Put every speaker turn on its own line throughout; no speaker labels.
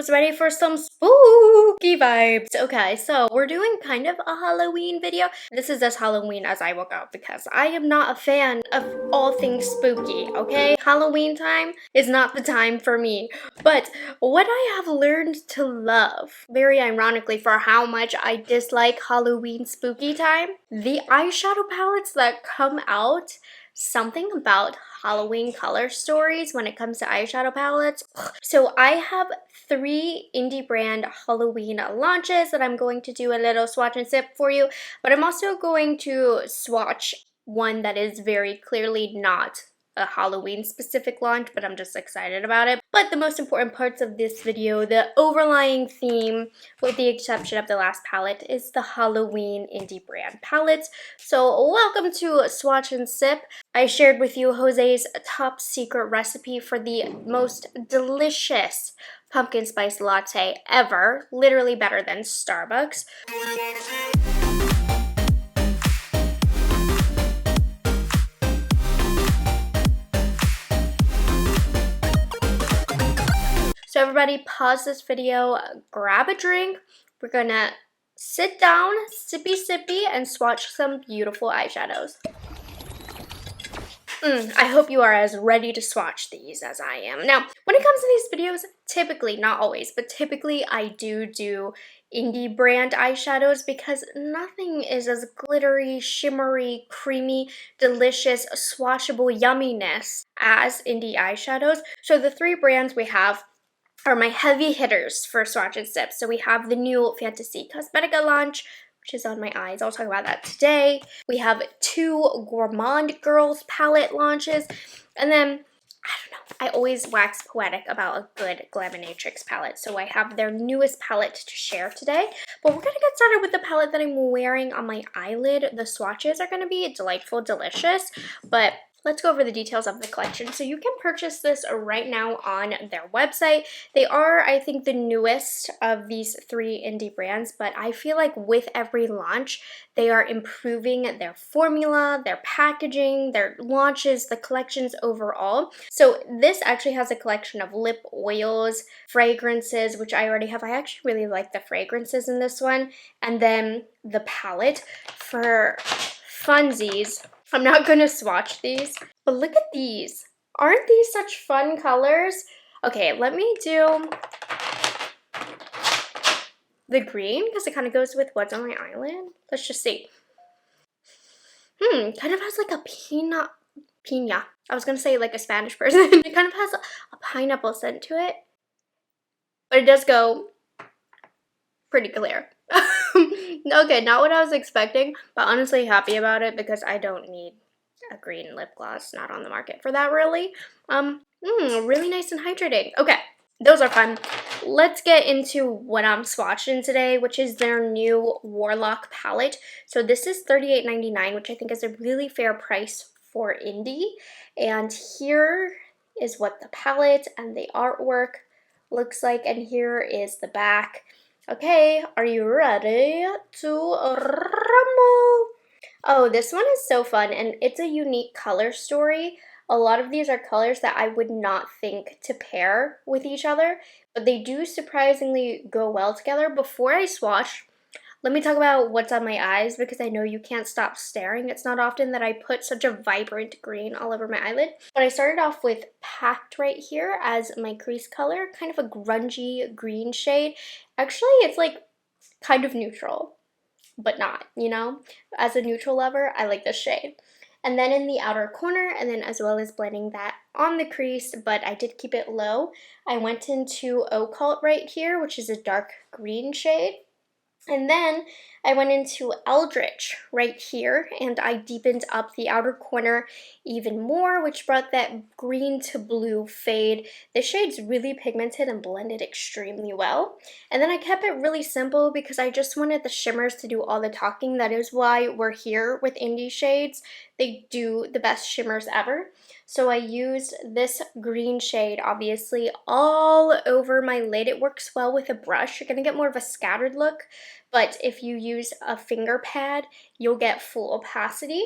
who's ready for some spooky vibes. Okay, so we're doing kind of a Halloween video. This is as Halloween as I will go because I am not a fan of all things spooky, okay? Halloween time is not the time for me. But what I have learned to love, very ironically for how much I dislike Halloween spooky time, the eyeshadow palettes that come out, something about Halloween color stories when it comes to eyeshadow palettes. So I have 3 indie brand Halloween launches that I'm going to do a little swatch and sip for you, but I'm also going to swatch one that is very clearly not a Halloween specific launch, but I'm just excited about it. But the most important parts of this video, the overlying theme, with the exception of the last palette, is the Halloween indie brand palettes. So welcome to Swatch and Sip. I shared with you Jose's top secret recipe for the most delicious pumpkin spice latte ever, literally better than Starbucks. So everybody pause this video, grab a drink. We're gonna sit down, sippy sippy, and swatch some beautiful eyeshadows. I hope you are as ready to swatch these as I am. Now, when it comes to these videos, typically, not always, but typically I do indie brand eyeshadows because nothing is as glittery, shimmery, creamy, delicious, swatchable yumminess as indie eyeshadows. So the 3 brands we have are my heavy hitters for swatch and sip. So we have the new Fantasy Cosmetica launch, which is on my eyes. I'll talk about that today. We have 2 Gourmand Girls palette launches. And then, I don't know, I always wax poetic about a good Glaminatrix palette. So I have their newest palette to share today. But we're going to get started with the palette that I'm wearing on my eyelid. The swatches are going to be delightful, delicious, but let's go over the details of the collection. So you can purchase this right now on their website. They are, I think, the newest of these 3 indie brands, but I feel like with every launch, they are improving their formula, their packaging, their launches, the collections overall. So this actually has a collection of lip oils, fragrances, which I already have. I actually really like the fragrances in this one. And then the palette for funsies. I'm not going to swatch these, but look at these. Aren't these such fun colors? Okay, let me do the green because it kind of goes with what's on my eyelid. Let's just see. Kind of has like a piña. I was going to say like a Spanish person. It kind of has a pineapple scent to it, but it does go pretty clear. Okay, not what I was expecting, but honestly happy about it because I don't need a green lip gloss. Not on the market for that, really. Really nice and hydrating. Okay, those are fun. Let's get into what I'm swatching today, which is their new Warlock palette. So this is $38.99, which I think is a really fair price for indie. And here is what the palette and the artwork looks like, and here is the back. Okay, are you ready to rumble? Oh, this one is so fun, and it's a unique color story. A lot of these are colors that I would not think to pair with each other, but they do surprisingly go well together. Before I swatch, let me talk about what's on my eyes because I know you can't stop staring. It's not often that I put such a vibrant green all over my eyelid. But I started off with Packed right here as my crease color, kind of a grungy green shade. Actually, it's like kind of neutral, but not, you know? As a neutral lover, I like this shade. And then in the outer corner, and then as well as blending that on the crease, but I did keep it low, I went into Occult right here, which is a dark green shade. And then I went into Eldritch right here, and I deepened up the outer corner even more, which brought that green to blue fade. The shade's really pigmented and blended extremely well. And then I kept it really simple because I just wanted the shimmers to do all the talking. That is why we're here with indie shades. They do the best shimmers ever. So I used this green shade, obviously, all over my lid. It works well with a brush. You're going to get more of a scattered look, but if you use a finger pad, you'll get full opacity.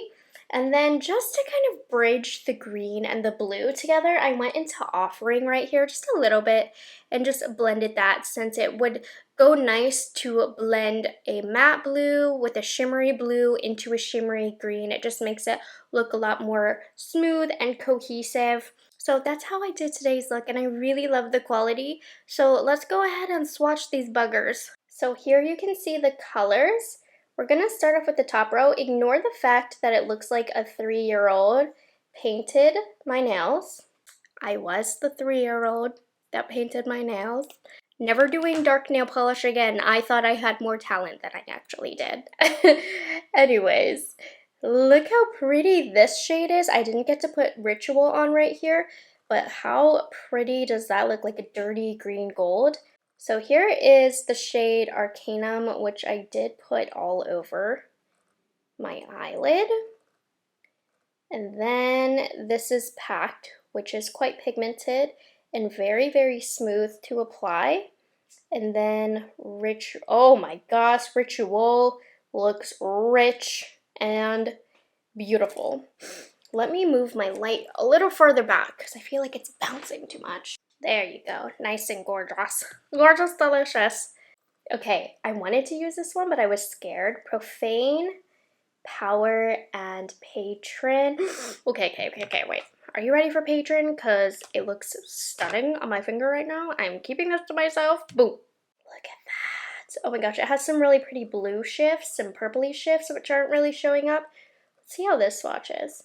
And then just to kind of bridge the green and the blue together, I went into Offering right here just a little bit and just blended that, since it would go nice to blend a matte blue with a shimmery blue into a shimmery green. It just makes it look a lot more smooth and cohesive. So that's how I did today's look, and I really love the quality. So let's go ahead and swatch these buggers. So here you can see the colors. We're gonna start off with the top row. Ignore the fact that it looks like a 3-year-old painted my nails. I was the 3-year-old that painted my nails. Never doing dark nail polish again. I thought I had more talent than I actually did. Anyways, look how pretty this shade is. I didn't get to put Ritual on right here, but how pretty does that look, like a dirty green gold? So here is the shade Arcanum, which I did put all over my eyelid. And then this is Packed, which is quite pigmented and very, very smooth to apply. And then oh my gosh, Ritual looks rich and beautiful. Let me move my light a little further back because I feel like it's bouncing too much. There you go, nice and gorgeous. Gorgeous, delicious. Okay, I wanted to use this one, but I was scared. Profane, Power, and Patron. Okay, wait. Are you ready for Patron? Because it looks stunning on my finger right now. I'm keeping this to myself. Boom. Look at that. Oh my gosh, it has some really pretty blue shifts, some purpley shifts, which aren't really showing up. Let's see how this swatch is.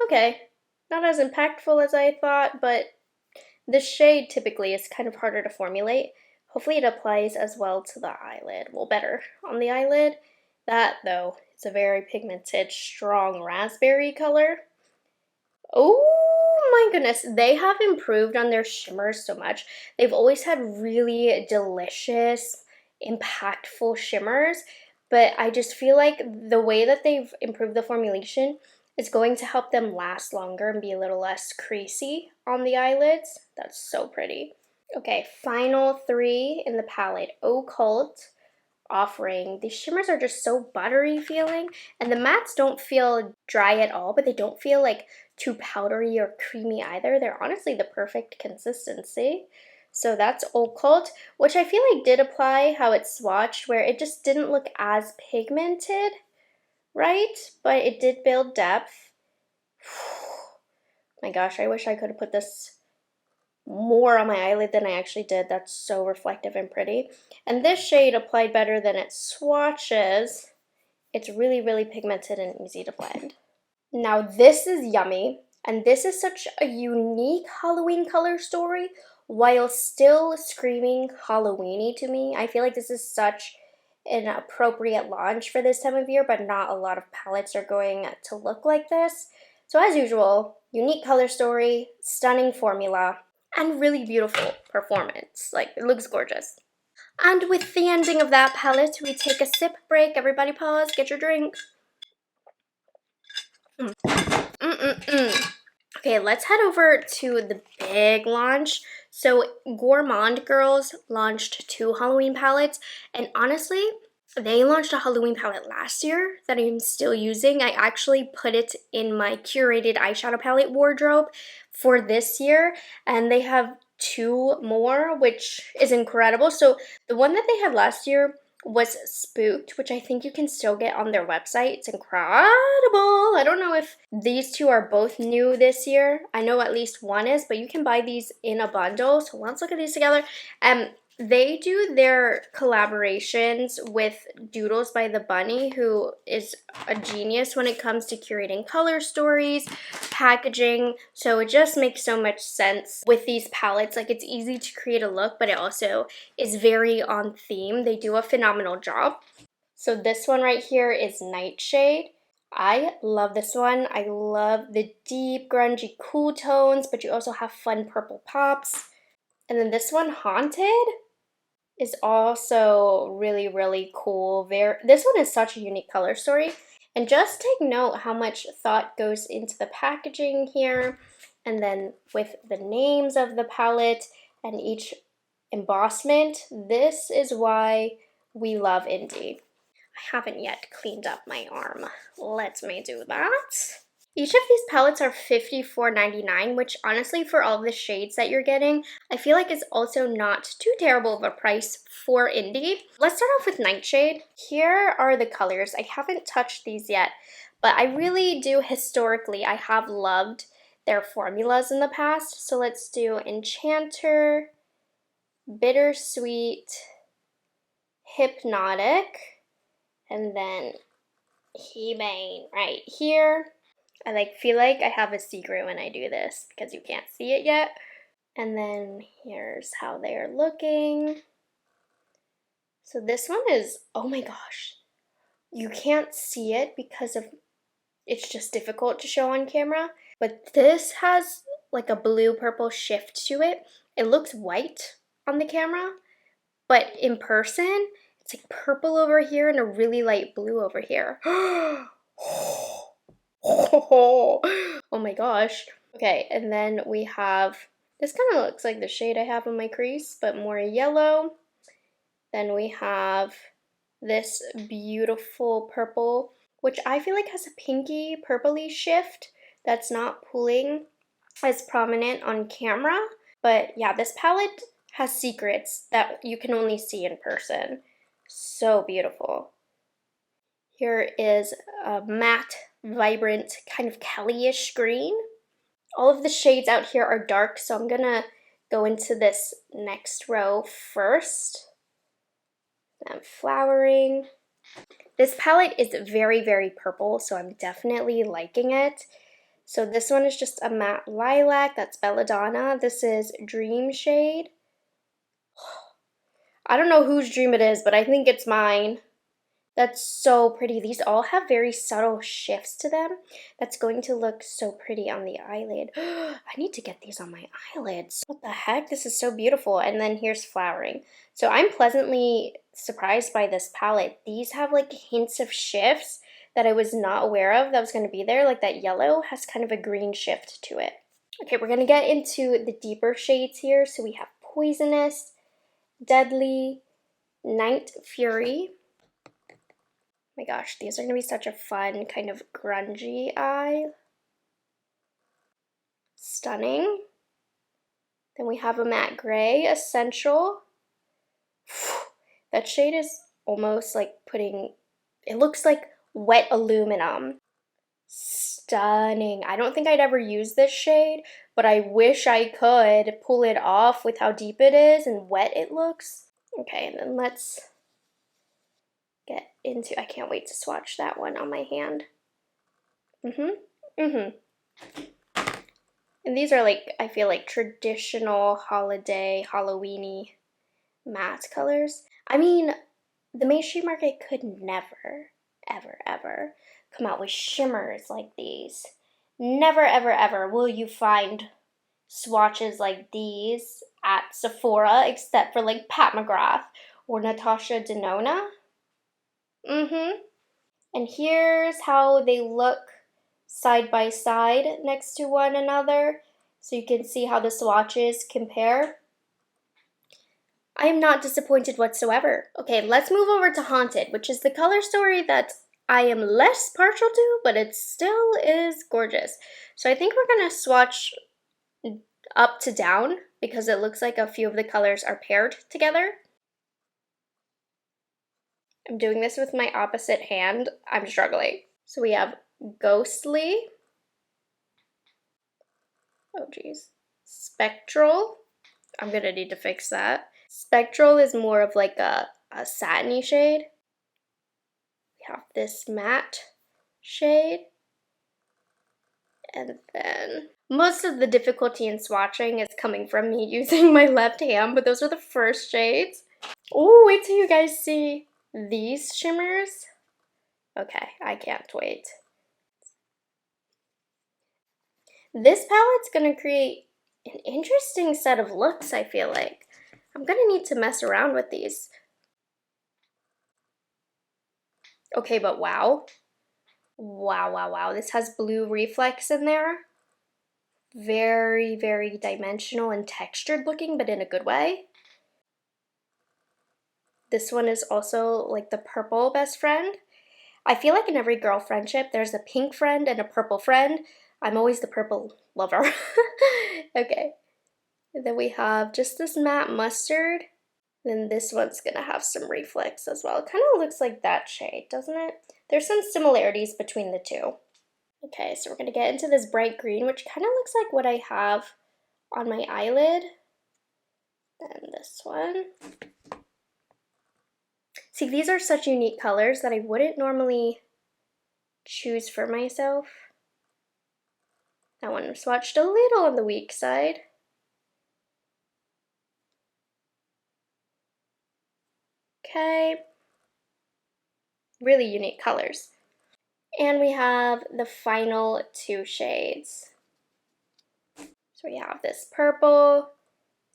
Okay, not as impactful as I thought, but this shade typically is kind of harder to formulate. Hopefully it applies as well to the eyelid. Well, better on the eyelid. That, though, is a very pigmented, strong raspberry color. Oh my goodness, they have improved on their shimmers so much. They've always had really delicious, impactful shimmers, but I just feel like the way that they've improved the formulation is going to help them last longer and be a little less creasy on the eyelids. That's so pretty. Okay, final 3 in the palette. Occult, Offering. These shimmers are just so buttery feeling, and the mattes don't feel dry at all, but they don't feel like too powdery or creamy either. They're honestly the perfect consistency. So that's Occult, which I feel like did apply how it's swatched, where it just didn't look as pigmented, right? But it did build depth. My gosh, I wish I could have put this more on my eyelid than I actually did. That's so reflective and pretty. And this shade applied better than its swatches. It's really, really pigmented and easy to blend. Now this is yummy, and this is such a unique Halloween color story while still screaming Halloweeny to me. I feel like this is such an appropriate launch for this time of year, but not a lot of palettes are going to look like this. So as usual, unique color story, stunning formula, and really beautiful performance. Like, it looks gorgeous. And with the ending of that palette, we take a sip break. Everybody pause, get your drink. Okay, let's head over to the big launch. So Gourmand girls launched 2 Halloween palettes, and honestly, they launched a Halloween palette last year that I'm still using. I actually put it in my curated eyeshadow palette wardrobe for this year, and they have 2 more, which is incredible. So the one that they had last year was Spooked, which I think you can still get on their website. It's incredible. I don't know if these 2 are both new this year. I know at least one is, but you can buy these in a bundle. So let's look at these together. They do their collaborations with Doodles by the Bunny, who is a genius when it comes to curating color stories, packaging. So it just makes so much sense with these palettes. Like, it's easy to create a look, but it also is very on theme. They do a phenomenal job. So this one right here is Nightshade. I love this one. I love the deep, grungy, cool tones, but you also have fun purple pops. And then this one, Haunted, is also really, really cool. This one is such a unique color story. And just take note how much thought goes into the packaging here. And then with the names of the palette and each embossment, this is why we love indie. I haven't yet cleaned up my arm. Let me do that. Each of these palettes are $54.99, which honestly for all the shades that you're getting, I feel like it's also not too terrible of a price for indie. Let's start off with Nightshade. Here are the colors. I haven't touched these yet, but I really do historically, I have loved their formulas in the past. So let's do Enchanter, Bittersweet, Hypnotic, and then Hebane right here. I feel like I have a secret when I do this because you can't see it yet. And then here's how they're looking. So this one is, oh my gosh, you can't see it because of, it's just difficult to show on camera. But this has like a blue purple shift to it. It looks white on the camera, but in person, it's like purple over here and a really light blue over here. Oh my gosh. Okay, and then we have, this kind of looks like the shade I have on my crease, but more yellow. Then we have this beautiful purple, which I feel like has a pinky purpley shift that's not pulling as prominent on camera. But yeah, this palette has secrets that you can only see in person. So beautiful. Here is a matte, vibrant, kind of Kelly-ish green. All of the shades out here are dark, so I'm gonna go into this next row first. I'm flowering. This palette is very, very purple, so I'm definitely liking it. So this one is just a matte lilac, that's Belladonna. This is Dream Shade. I don't know whose dream it is, but I think it's mine. That's so pretty. These all have very subtle shifts to them. That's going to look so pretty on the eyelid. I need to get these on my eyelids. What the heck? This is so beautiful. And then here's flowering. So I'm pleasantly surprised by this palette. These have like hints of shifts that I was not aware of that was going to be there. Like that yellow has kind of a green shift to it. Okay, we're going to get into the deeper shades here. So we have Poisonous, Deadly, Night Fury. My gosh, these are going to be such a fun, kind of grungy eye. Stunning. Then we have a matte gray, Essential. That shade is almost like putting, it looks like wet aluminum. Stunning. I don't think I'd ever use this shade, but I wish I could pull it off with how deep it is and wet it looks. Okay, and then let's get into, I can't wait to swatch that one on my hand. And these are like, I feel like traditional holiday, Halloweeny matte colors. I mean, the mainstream market could never, ever, ever come out with shimmers like these. Never, ever, ever will you find swatches like these at Sephora, except for like Pat McGrath or Natasha Denona. And here's how they look side by side next to one another, so you can see how the swatches compare. I am not disappointed whatsoever. Okay, let's move over to Haunted, which is the color story that I am less partial to, but it still is gorgeous. So I think we're gonna swatch up to down because it looks like a few of the colors are paired together. I'm doing this with my opposite hand. I'm struggling. So we have Ghostly. Oh geez. Spectral. I'm gonna need to fix that. Spectral is more of like a satiny shade. We have this matte shade. And then most of the difficulty in swatching is coming from me using my left hand, but those are the first shades. Oh, wait till you guys see these shimmers. Okay, I can't wait. This palette's gonna create an interesting set of looks, I feel like. I'm gonna need to mess around with these. Okay, but wow. Wow, wow, wow. This has blue reflex in there. Very, very dimensional and textured looking, but in a good way. This one is also like the purple best friend. I feel like in every girl friendship, there's a pink friend and a purple friend. I'm always the purple lover. Okay. And then we have just this matte mustard. Then this one's gonna have some reflex as well. It kind of looks like that shade, doesn't it? There's some similarities between the two. Okay, so we're gonna get into this bright green, which kind of looks like what I have on my eyelid. Then this one. See, these are such unique colors that I wouldn't normally choose for myself. That one swatched a little on the weak side. Okay. Really unique colors. And we have the final two shades. So we have this purple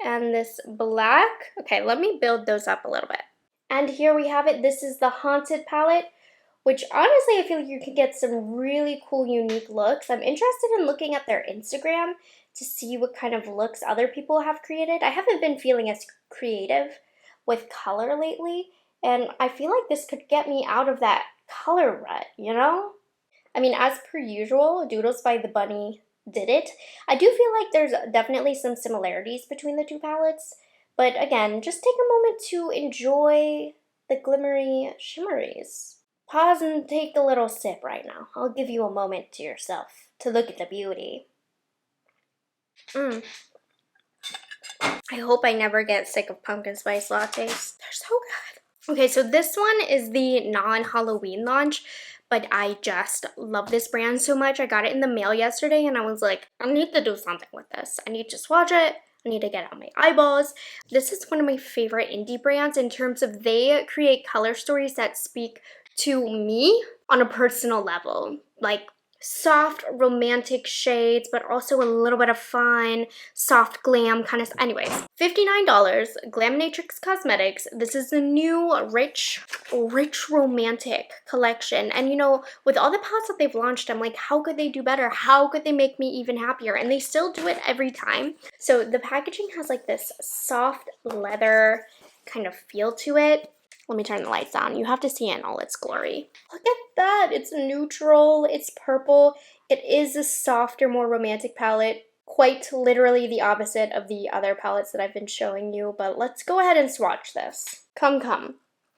and this black. Okay, let me build those up a little bit. And here we have it. This is the Haunted palette, which honestly I feel like you can get some really cool, unique looks. I'm interested in looking at their Instagram to see what kind of looks other people have created. I haven't been feeling as creative with color lately, and I feel like this could get me out of that color rut, you know? I mean, as per usual, Doodles by the Bunny did it. I do feel like there's definitely some similarities between the two palettes, but again, just take a moment to enjoy the glimmery shimmeries. Pause and take a little sip right now. I'll give you a moment to yourself to look at the beauty. I hope I never get sick of pumpkin spice lattes. They're so good. Okay, so this one is the non-Halloween launch, but I just love this brand so much. I got it in the mail yesterday and I was like, I need to do something with this. I need to swatch it. I need to get out my eyeballs. This is one of my favorite indie brands in terms of they create color stories that speak to me on a personal level. Like soft romantic shades, but also a little bit of fun, soft glam kind of. Anyways, $59, Glaminatrix Cosmetics. This is the new rich romantic collection. And you know, with all the palettes that they've launched, I'm like, how could they do better? How could they make me even happier? And they still do it every time. So the packaging has like this soft leather kind of feel to it. Let me turn the lights on. You have to see it in all its glory. Look at that. It's neutral. It's purple. It is a softer, more romantic palette. Quite literally the opposite of the other palettes that I've been showing you. But let's go ahead and swatch this. Come.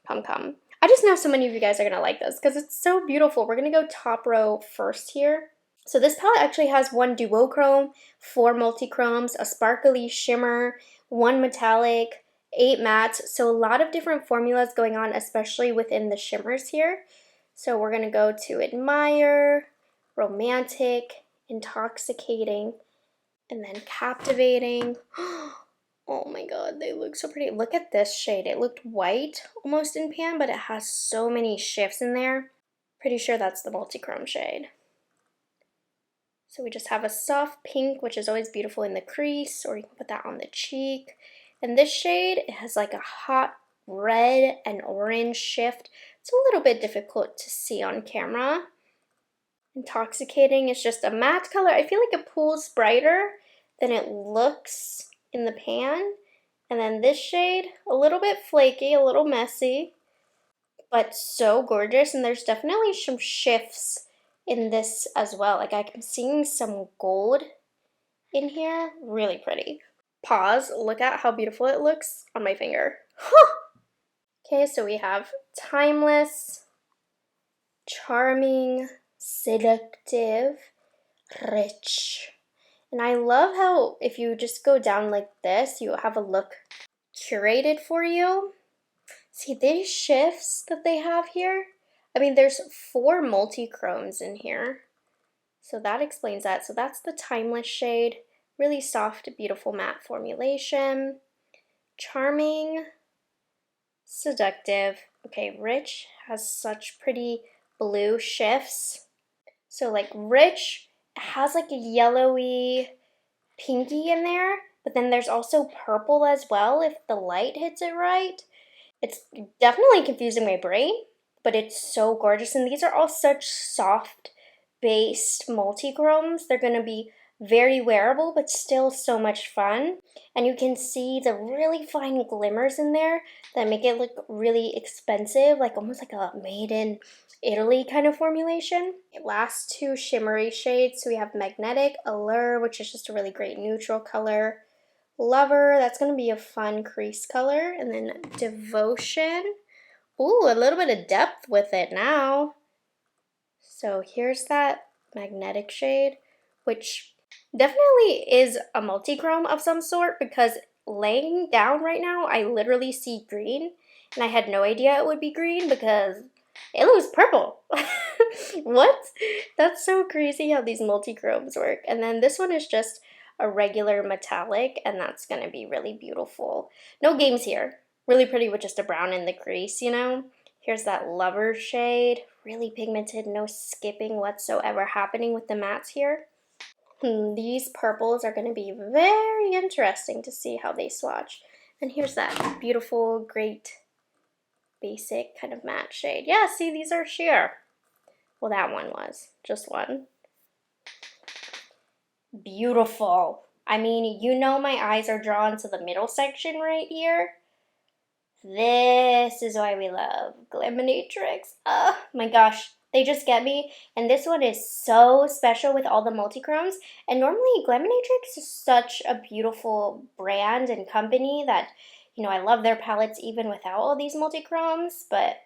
I just know so many of you guys are going to like this because it's so beautiful. We're going to go top row first here. So this palette actually has one duochrome, 4 multichromes, a sparkly shimmer, 1 metallic, 8 mattes, so a lot of different formulas going on, especially within the shimmers here. So we're going to go to Admire, Romantic, Intoxicating, and then Captivating. Oh my god, they look so pretty. Look at this shade. It looked white almost in pan, but it has so many shifts in there. Pretty sure that's the multichrome shade. So we just have a soft pink, which is always beautiful in the crease, or you can put that on the cheek. And this shade, it has like a hot red and orange shift. It's a little bit difficult to see on camera. Intoxicating is just a matte color. I feel like it pulls brighter than it looks in the pan. And then this shade, a little bit flaky, a little messy, but so gorgeous. And there's definitely some shifts in this as well. Like I'm seeing some gold in here. Really pretty. Pause, look at how beautiful it looks on my finger. Okay, so we have Timeless, Charming, Seductive, Rich. And I love how if you just go down like this, you have a look curated for you. See these shifts that they have here? I mean, there's 4 multi-chromes in here. So that explains that. So that's the Timeless shade. Really soft, beautiful matte formulation. Charming, Seductive. Okay, Rich has such pretty blue shifts. So like Rich has like a yellowy pinky in there, but then there's also purple as well if the light hits it right. It's definitely confusing my brain, but it's so gorgeous. And these are all such soft based multi-chromes. They're going to be very wearable, but still so much fun. And you can see the really fine glimmers in there that make it look really expensive, like almost like a made in Italy kind of formulation. Last two shimmery shades, so we have Magnetic, Allure, which is just a really great neutral color. Lover, that's going to be a fun crease color. And then Devotion. Ooh, a little bit of depth with it now. So here's that Magnetic shade, which definitely is a multi-chrome of some sort, because laying down right now, I literally see green, and I had no idea it would be green because it looks purple. What? That's so crazy how these multi-chromes work. And then this one is just a regular metallic, and that's gonna be really beautiful. No games here. Really pretty with just a brown in the crease, you know? Here's that Lover shade. Really pigmented, no skipping whatsoever happening with the mattes here. These purples are going to be very interesting to see how they swatch. And here's that beautiful, great, basic kind of matte shade. Yeah, see, these are sheer. Well, that one was. Just one. Beautiful. I mean, you know my eyes are drawn to the middle section right here. This is why we love Glaminatrix. Oh my gosh, they just get me. And this one is so special with all the multi-chromes. And normally Glaminatrix is such a beautiful brand and company that, you know, I love their palettes even without all these multi-chromes. But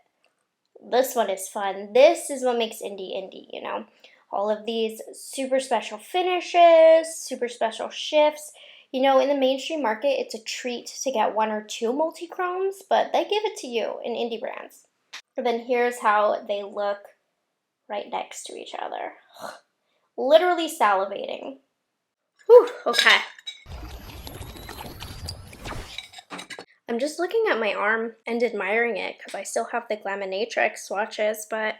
this one is fun. This is what makes indie, you know. All of these super special finishes, super special shifts. You know, in the mainstream market, it's a treat to get 1 or 2 multi-chromes, but they give it to you in indie brands. And then here's how they look right next to each other. Literally salivating. Whew, okay. I'm just looking at my arm and admiring it because I still have the Glaminatrix swatches, but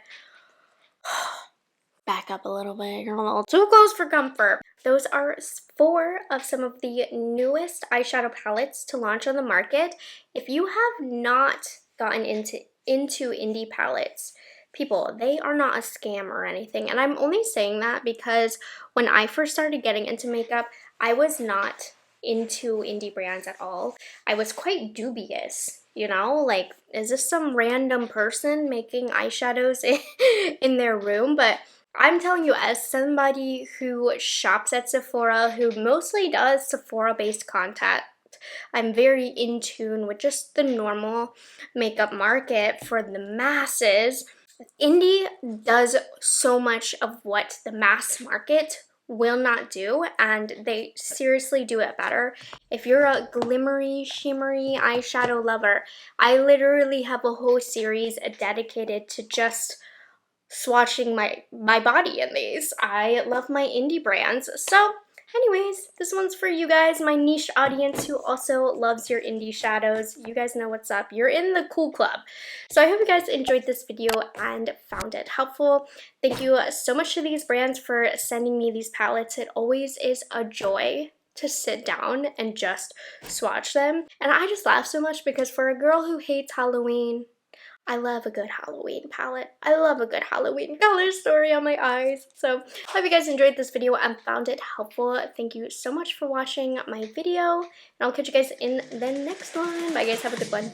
back up a little bit. You're a little too close for comfort. Those are 4 of some of the newest eyeshadow palettes to launch on the market. If you have not gotten into indie palettes, people, they are not a scam or anything. And I'm only saying that because when I first started getting into makeup, I was not into indie brands at all. I was quite dubious, you know, like, is this some random person making eyeshadows in their room? But I'm telling you, as somebody who shops at Sephora, who mostly does Sephora-based content, I'm very in tune with just the normal makeup market for the masses. Indie does so much of what the mass market will not do, and they seriously do it better. If you're a glimmery, shimmery eyeshadow lover, I literally have a whole series dedicated to just swatching my body in these. I love my indie brands. So anyways, this one's for you guys, my niche audience who also loves your indie shadows. You guys know what's up. You're in the cool club. So I hope you guys enjoyed this video and found it helpful. Thank you so much to these brands for sending me these palettes. It always is a joy to sit down and just swatch them. And I just laugh so much because for a girl who hates Halloween, I love a good Halloween palette. I love a good Halloween color story on my eyes. So, hope you guys enjoyed this video and found it helpful. Thank you so much for watching my video. And I'll catch you guys in the next one. Bye guys, have a good one.